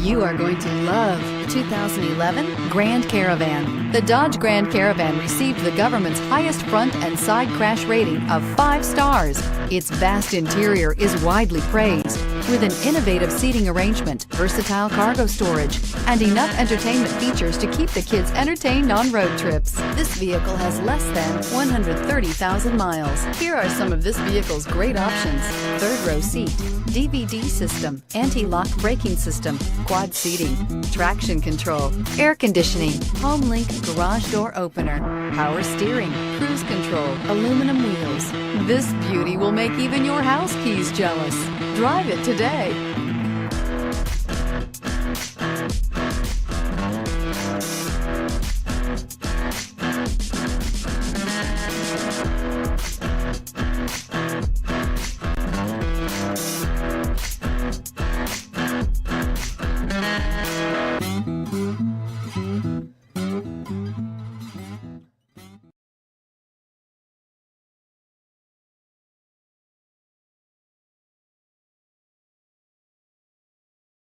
You are going to love 2011 Grand Caravan. The Dodge Grand Caravan received the government's highest front and side crash rating of 5 stars. Its vast interior is widely praised, with an innovative seating arrangement, versatile cargo storage, and enough entertainment features to keep the kids entertained on road trips. This vehicle has less than 130,000 miles. Here are some of this vehicle's great options: third row seat, DVD system, anti-lock braking system, quad seating, traction control, air conditioning, home link garage door opener, power steering, cruise control, aluminum wheels. This beauty will make even your house keys jealous. Drive it today.